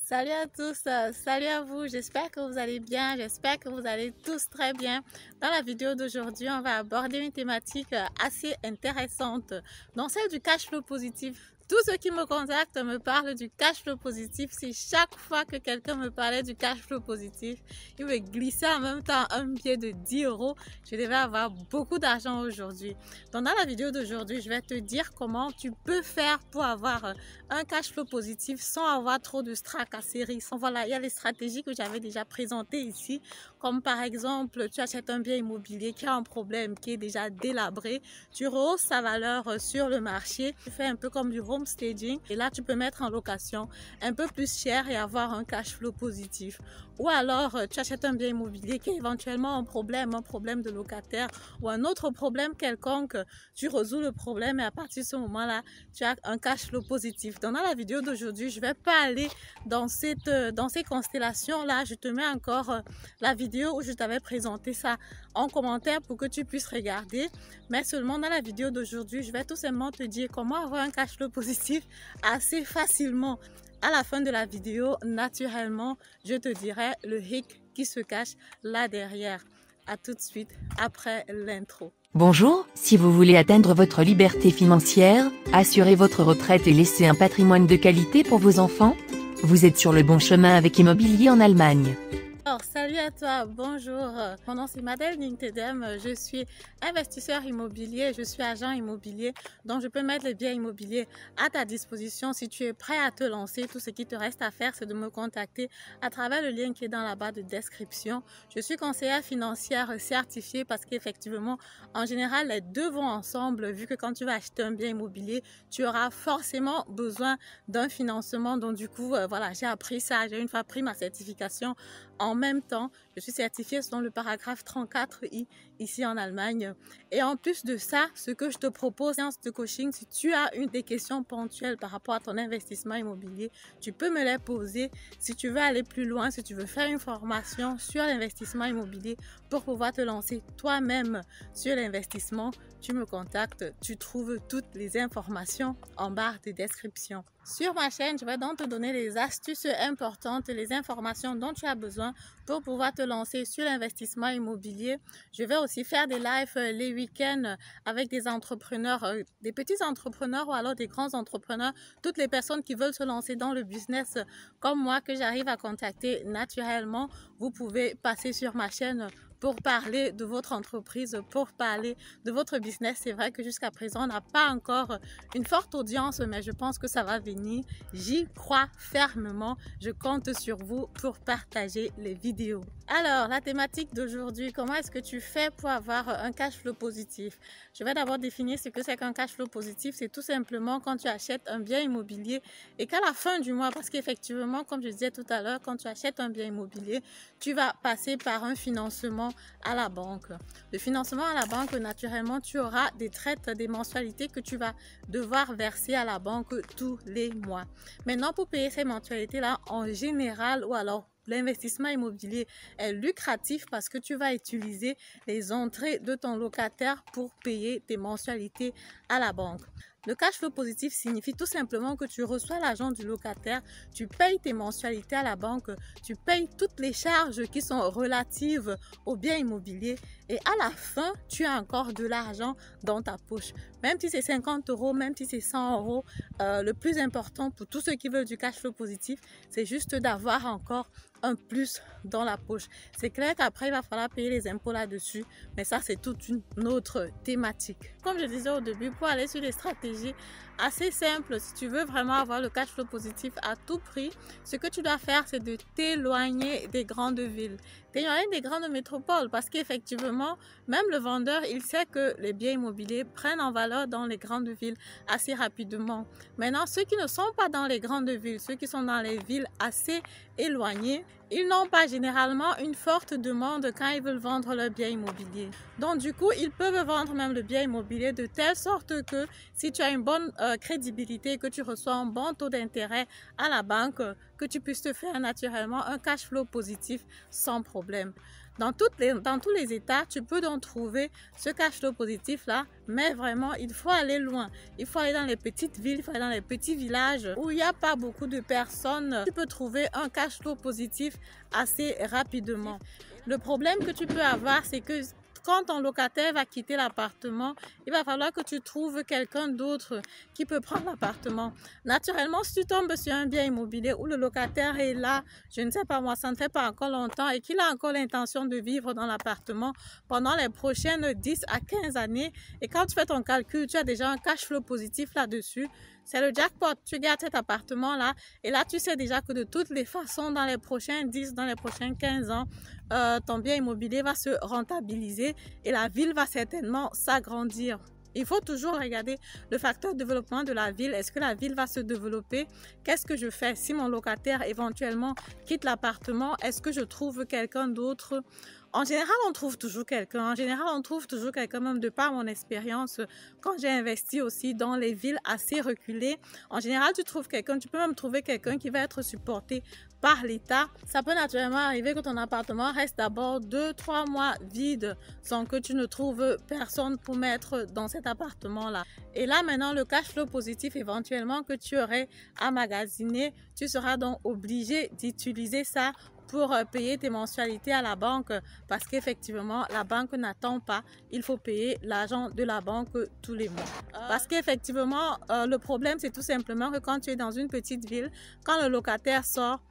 Salut à tous, salut à vous, j'espère que vous allez bien, j'espère que vous allez tous très bien. Dans la vidéo d'aujourd'hui, on va aborder une thématique assez intéressante, donc celle du cash flow positif. Tous ceux qui me contactent me parlent du cash flow positif. Si chaque fois que quelqu'un me parlait du cash flow positif, il me glissait en même temps un billet de 10 euros, je devais avoir beaucoup d'argent aujourd'hui. Donc dans la vidéo d'aujourd'hui, je vais te dire comment tu peux faire pour avoir un cash flow positif sans avoir trop de tracasseries. Voilà, il y a les stratégies que j'avais déjà présentées ici, comme par exemple, tu achètes un bien immobilier qui a un problème, qui est déjà délabré, tu rehausses sa valeur sur le marché, tu fais un peu comme du home staging et là tu peux mettre en location un peu plus cher et avoir un cash flow positif. Ou alors tu achètes un bien immobilier qui est éventuellement un problème de locataire ou un autre problème quelconque, tu résous le problème et à partir de ce moment-là, tu as un cash flow positif. Donc dans la vidéo d'aujourd'hui, je ne vais pas aller dans ces constellations-là. Je te mets encore la vidéo où je t'avais présenté ça en commentaire pour que tu puisses regarder. Mais seulement dans la vidéo d'aujourd'hui, je vais tout simplement te dire comment avoir un cash flow positif assez facilement. À la fin de la vidéo, naturellement, je te dirai le hic qui se cache là derrière. À tout de suite après l'intro. Bonjour, si vous voulez atteindre votre liberté financière, assurer votre retraite et laisser un patrimoine de qualité pour vos enfants, vous êtes sur le bon chemin avec Immobilier en Allemagne. Alors, salut à toi, bonjour, mon nom c'est Madeleine Nintedem, je suis investisseur immobilier, je suis agent immobilier, donc je peux mettre les biens immobiliers à ta disposition. Si tu es prêt à te lancer, tout ce qui te reste à faire c'est de me contacter à travers le lien qui est dans la barre de description. Je suis conseillère financière certifiée parce qu'effectivement, en général, les deux vont ensemble, vu que quand tu vas acheter un bien immobilier, tu auras forcément besoin d'un financement. Donc du coup, voilà, j'ai appris ça, j'ai une fois pris ma certification. En même temps, je suis certifiée selon le paragraphe 34i ici en Allemagne. Et en plus de ça, ce que je te propose, séance de coaching, si tu as des questions ponctuelles par rapport à ton investissement immobilier, tu peux me les poser. Si tu veux aller plus loin, si tu veux faire une formation sur l'investissement immobilier pour pouvoir te lancer toi-même sur l'investissement, tu me contactes. Tu trouves toutes les informations en barre de description. Sur ma chaîne, je vais donc te donner les astuces importantes, les informations dont tu as besoin pour pouvoir te lancer sur l'investissement immobilier. Je vais aussi faire des lives les week-ends avec des entrepreneurs, des petits entrepreneurs ou alors des grands entrepreneurs, toutes les personnes qui veulent se lancer dans le business comme moi que j'arrive à contacter naturellement. Vous pouvez passer sur ma chaîne pour parler de votre entreprise, pour parler de votre business. C'est vrai que jusqu'à présent, on n'a pas encore une forte audience, mais je pense que ça va venir. J'y crois fermement. Je compte sur vous pour partager les vidéos. Alors, la thématique d'aujourd'hui, comment est-ce que tu fais pour avoir un cash flow positif? Je vais d'abord définir ce que c'est qu'un cash flow positif. C'est tout simplement quand tu achètes un bien immobilier et qu'à la fin du mois, parce qu'effectivement, comme je disais tout à l'heure, quand tu achètes un bien immobilier, tu vas passer par un financement à la banque. Le financement à la banque, naturellement, tu auras des traites, des mensualités que tu vas devoir verser à la banque tous les mois. Maintenant, pour payer ces mensualités-là, en général, ou alors l'investissement immobilier est lucratif parce que tu vas utiliser les entrées de ton locataire pour payer tes mensualités à la banque. Le cash flow positif signifie tout simplement que tu reçois l'argent du locataire, tu payes tes mensualités à la banque, tu payes toutes les charges qui sont relatives au bien immobilier et à la fin, tu as encore de l'argent dans ta poche. Même si c'est 50 euros, même si c'est 100 euros, le plus important pour tous ceux qui veulent du cash flow positif, c'est juste d'avoir encore un plus dans la poche. C'est clair qu'après, il va falloir payer les impôts là-dessus, mais ça, c'est toute une autre thématique. Comme je disais au début, pour aller sur les stratégies assez simples, si tu veux vraiment avoir le cash flow positif à tout prix, ce que tu dois faire, c'est de t'éloigner des grandes villes, t'éloigner des grandes métropoles, parce qu'effectivement, même le vendeur, il sait que les biens immobiliers prennent en valeur dans les grandes villes assez rapidement. Maintenant, ceux qui ne sont pas dans les grandes villes, ceux qui sont dans les villes assez éloignées, ils n'ont pas généralement une forte demande quand ils veulent vendre leur bien immobilier. Donc du coup, ils peuvent vendre même le bien immobilier de telle sorte que si tu as une bonne crédibilité, que tu reçois un bon taux d'intérêt à la banque, que tu puisses te faire naturellement un cash flow positif sans problème. Dans tous les états, tu peux donc trouver ce cash flow positif là, mais vraiment, il faut aller loin. Il faut aller dans les petites villes, il faut aller dans les petits villages où il n'y a pas beaucoup de personnes. Tu peux trouver un cash flow positif assez rapidement. Le problème que tu peux avoir, c'est que quand ton locataire va quitter l'appartement, il va falloir que tu trouves quelqu'un d'autre qui peut prendre l'appartement. Naturellement, si tu tombes sur un bien immobilier où le locataire est là, je ne sais pas moi, ça ne fait pas encore longtemps et qu'il a encore l'intention de vivre dans l'appartement pendant les prochaines 10 à 15 années, et quand tu fais ton calcul, tu as déjà un cash flow positif là-dessus, c'est le jackpot. Tu gardes cet appartement-là et là, tu sais déjà que de toutes les façons, dans les prochains 10, dans les prochains 15 ans, ton bien immobilier va se rentabiliser et la ville va certainement s'agrandir. Il faut toujours regarder le facteur développement de la ville. Est-ce que la ville va se développer? Qu'est-ce que je fais si mon locataire éventuellement quitte l'appartement? Est-ce que je trouve quelqu'un d'autre? En général, on trouve toujours quelqu'un. En général, on trouve toujours quelqu'un, même de par mon expérience. Quand j'ai investi aussi dans les villes assez reculées, en général, tu trouves quelqu'un. Tu peux même trouver quelqu'un qui va être supporté par l'État. Ça peut naturellement arriver que ton appartement reste d'abord 2-3 mois vide sans que tu ne trouves personne pour mettre dans cet appartement-là. Et là, maintenant, le cash flow positif éventuellement que tu aurais à magasiner, tu seras donc obligé d'utiliser ça pour payer tes mensualités à la banque, parce qu'effectivement, la banque n'attend pas. Il faut payer l'argent de la banque tous les mois. Parce qu'effectivement, le problème, c'est tout simplement que quand tu es dans une petite ville, quand le locataire sort,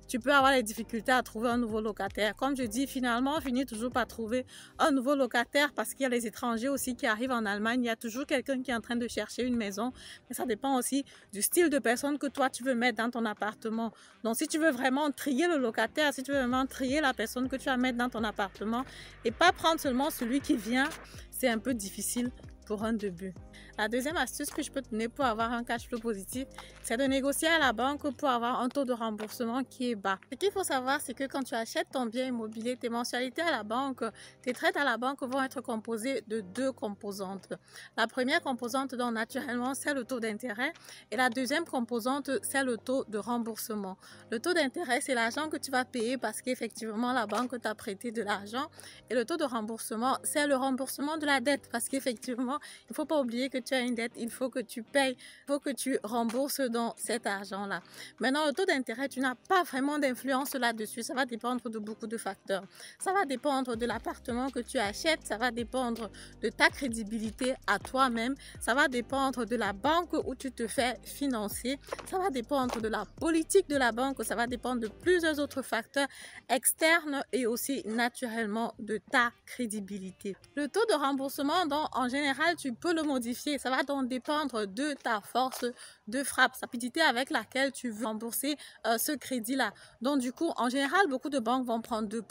tu peux avoir des difficultés à trouver un nouveau locataire. Comme je dis, finalement, on finit toujours par trouver un nouveau locataire parce qu'il y a les étrangers aussi qui arrivent en Allemagne. Il y a toujours quelqu'un qui est en train de chercher une maison. Mais ça dépend aussi du style de personne que toi, tu veux mettre dans ton appartement. Donc, si tu veux vraiment trier le locataire, si tu veux vraiment trier la personne que tu vas mettre dans ton appartement et pas prendre seulement celui qui vient, c'est un peu difficile pour un début. La deuxième astuce que je peux te donner pour avoir un cash flow positif, c'est de négocier à la banque pour avoir un taux de remboursement qui est bas. Ce qu'il faut savoir, c'est que quand tu achètes ton bien immobilier, tes mensualités à la banque, tes traites à la banque vont être composées de deux composantes. La première composante, donc naturellement, c'est le taux d'intérêt, et la deuxième composante, c'est le taux de remboursement. Le taux d'intérêt, c'est l'argent que tu vas payer parce qu'effectivement, la banque t'a prêté de l'argent, et le taux de remboursement, c'est le remboursement de la dette parce qu'effectivement, il ne faut pas oublier que tu as une dette, il faut que tu payes, il faut que tu rembourses dans cet argent-là. Maintenant, le taux d'intérêt, tu n'as pas vraiment d'influence là-dessus. Ça va dépendre de beaucoup de facteurs. Ça va dépendre de l'appartement que tu achètes, ça va dépendre de ta crédibilité à toi-même, ça va dépendre de la banque où tu te fais financer, ça va dépendre de la politique de la banque, ça va dépendre de plusieurs autres facteurs externes et aussi naturellement de ta crédibilité. Le taux de remboursement, donc, en général, tu peux le modifier. Ça va donc dépendre de ta force de frappe, la rapidité avec laquelle tu veux rembourser ce crédit-là. Donc, du coup, en général, beaucoup de banques vont prendre 2%.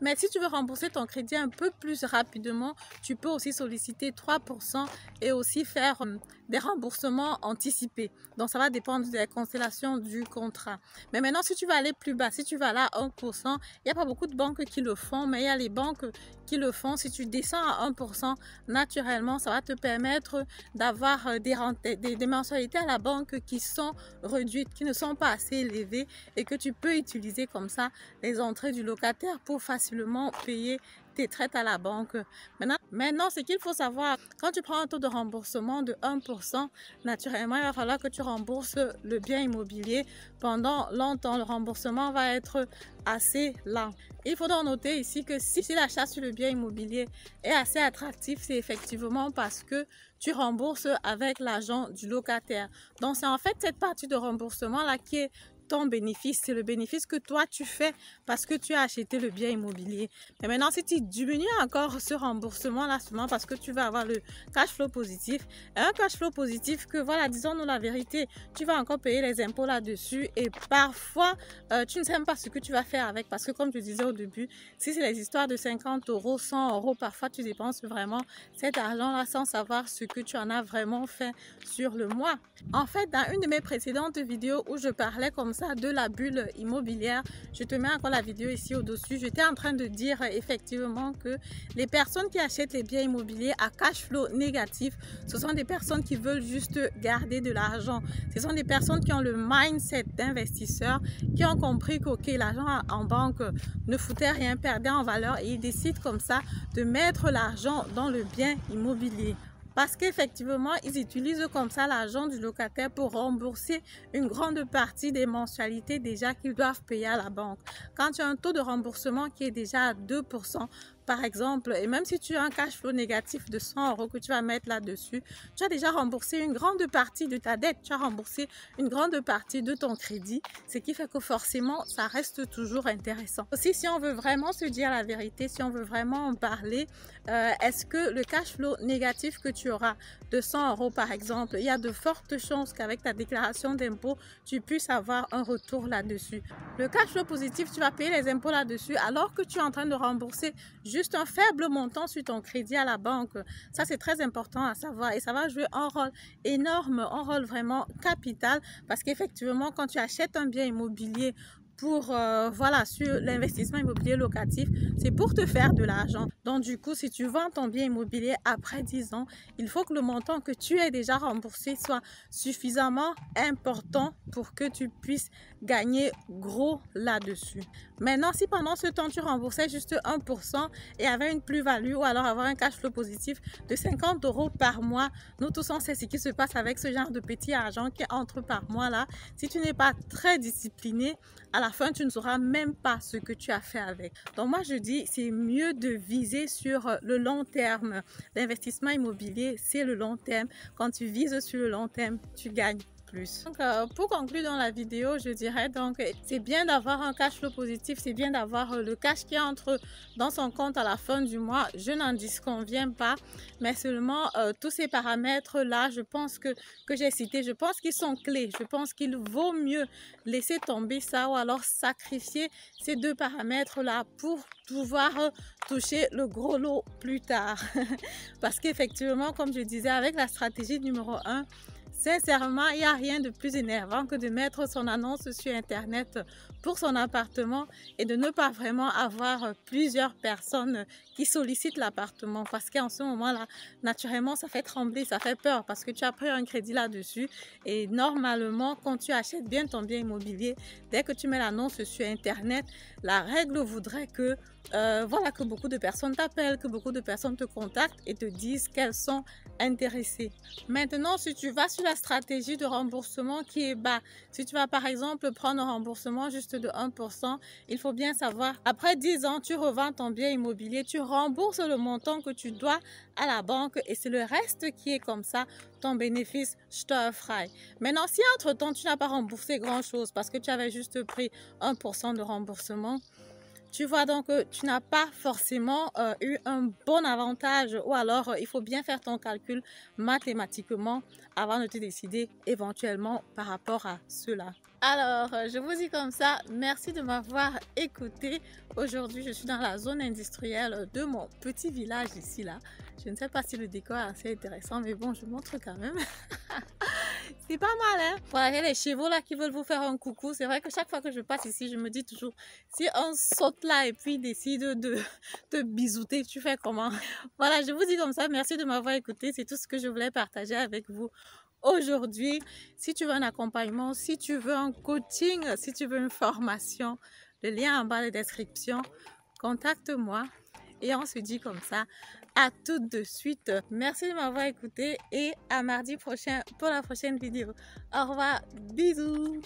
Mais si tu veux rembourser ton crédit un peu plus rapidement, tu peux aussi solliciter 3% et aussi faire des remboursements anticipés. Donc, ça va dépendre des constellations du contrat. Mais maintenant, si tu vas aller plus bas, si tu vas là à 1%, il n'y a pas beaucoup de banques qui le font, mais il y a les banques qui le font. Si tu descends à 1%, naturellement, ça va te permettre d'avoir des mensualités à la banque qui sont réduites, qui ne sont pas assez élevées et que tu peux utiliser comme ça les entrées du locataire pour facilement payer tes traites à la banque. Maintenant, ce qu'il faut savoir, quand tu prends un taux de remboursement de 1%, naturellement, il va falloir que tu rembourses le bien immobilier pendant longtemps. Le remboursement va être assez lent. Il faudra noter ici que si l'achat sur le bien immobilier est assez attractif, c'est effectivement parce que tu rembourses avec l'argent du locataire. Donc, c'est en fait cette partie de remboursement-là qui est ton bénéfice, c'est le bénéfice que toi tu fais parce que tu as acheté le bien immobilier. Mais maintenant, si tu diminues encore ce remboursement-là seulement parce que tu vas avoir le cash flow positif, un cash flow positif que, voilà, disons-nous la vérité, tu vas encore payer les impôts là-dessus et parfois, tu ne sais même pas ce que tu vas faire avec parce que comme je disais au début, si c'est les histoires de 50 euros, 100 euros, parfois tu dépenses vraiment cet argent-là sans savoir ce que tu en as vraiment fait sur le mois. En fait, dans une de mes précédentes vidéos où je parlais comme ça ça de la bulle immobilière. Je te mets encore la vidéo ici au-dessus. J'étais en train de dire effectivement que les personnes qui achètent les biens immobiliers à cash flow négatif, ce sont des personnes qui veulent juste garder de l'argent. Ce sont des personnes qui ont le mindset d'investisseurs, qui ont compris que l'argent en banque ne foutait rien, perdait en valeur et ils décident comme ça de mettre l'argent dans le bien immobilier. Parce qu'effectivement, ils utilisent comme ça l'argent du locataire pour rembourser une grande partie des mensualités déjà qu'ils doivent payer à la banque. Quand tu as un taux de remboursement qui est déjà à 2%, par exemple, et même si tu as un cash flow négatif de 100 € que tu vas mettre là-dessus, tu as déjà remboursé une grande partie de ta dette, tu as remboursé une grande partie de ton crédit, ce qui fait que forcément, ça reste toujours intéressant. Aussi, si on veut vraiment se dire la vérité, si on veut vraiment en parler, est-ce que le cash flow négatif que tu auras de 100 € par exemple, il y a de fortes chances qu'avec ta déclaration d'impôt, tu puisses avoir un retour là-dessus. Le cash flow positif, tu vas payer les impôts là-dessus alors que tu es en train de rembourser juste un faible montant sur ton crédit à la banque. Ça, c'est très important à savoir et ça va jouer un rôle énorme, un rôle vraiment capital parce qu'effectivement, quand tu achètes un bien immobilier pour voilà, sur l'investissement immobilier locatif, c'est pour te faire de l'argent. Donc du coup, si tu vends ton bien immobilier après 10 ans, il faut que le montant que tu aies déjà remboursé soit suffisamment important pour que tu puisses gagner gros là-dessus. Maintenant, si pendant ce temps, tu remboursais juste 1% et avait une plus-value ou alors avoir un cash flow positif de 50 € par mois, nous tous on sait ce qui se passe avec ce genre de petit argent qui entre par mois là. Si tu n'es pas très discipliné, à la fin, tu ne sauras même pas ce que tu as fait avec. Donc moi, je dis, c'est mieux de viser sur le long terme. L'investissement immobilier, c'est le long terme. Quand tu vises sur le long terme, tu gagnes plus. Donc, pour conclure dans la vidéo, je dirais donc c'est bien d'avoir un cash flow positif, c'est bien d'avoir le cash qui entre dans son compte à la fin du mois. Je n'en disconviens pas, mais seulement tous ces paramètres là, je pense que j'ai cités, je pense qu'ils sont clés. Je pense qu'il vaut mieux laisser tomber ça ou alors sacrifier ces deux paramètres là pour pouvoir toucher le gros lot plus tard. Parce qu'effectivement, comme je disais, avec la stratégie numéro 1, sincèrement, il n'y a rien de plus énervant que de mettre son annonce sur Internet pour son appartement et de ne pas vraiment avoir plusieurs personnes qui sollicitent l'appartement. Parce qu'en ce moment-là, naturellement, ça fait trembler, ça fait peur parce que tu as pris un crédit là-dessus. Et normalement, quand tu achètes bien ton bien immobilier, dès que tu mets l'annonce sur Internet, la règle voudrait que, voilà, que beaucoup de personnes t'appellent, que beaucoup de personnes te contactent et te disent qu'elles sont intéressées. Maintenant, si tu vas sur la stratégie de remboursement qui est bas, si tu vas par exemple prendre un remboursement juste de 1%, il faut bien savoir, après 10 ans, tu revends ton bien immobilier, tu rembourses le montant que tu dois à la banque et c'est le reste qui est comme ça, ton bénéfice steuerfrei. Maintenant, si entre-temps, tu n'as pas remboursé grand-chose parce que tu avais juste pris 1% de remboursement, tu vois donc que tu n'as pas forcément eu un bon avantage ou alors il faut bien faire ton calcul mathématiquement avant de te décider éventuellement par rapport à cela. Alors, je vous dis comme ça, merci de m'avoir écouté. Aujourd'hui, je suis dans la zone industrielle de mon petit village ici là. Je ne sais pas si le décor est assez intéressant, mais bon, je montre quand même. C'est pas mal, hein? Voilà, il y a les chevaux là qui veulent vous faire un coucou. C'est vrai que chaque fois que je passe ici, je me dis toujours, si on saute là et puis décide de te bisouter, tu fais comment? Voilà, je vous dis comme ça, merci de m'avoir écouté. C'est tout ce que je voulais partager avec vous aujourd'hui. Si tu veux un accompagnement, si tu veux un coaching, si tu veux une formation, le lien en bas de la description, contacte-moi et on se dit comme ça. À tout de suite. Merci de m'avoir écouté et à mardi prochain pour la prochaine vidéo. Au revoir. Bisous.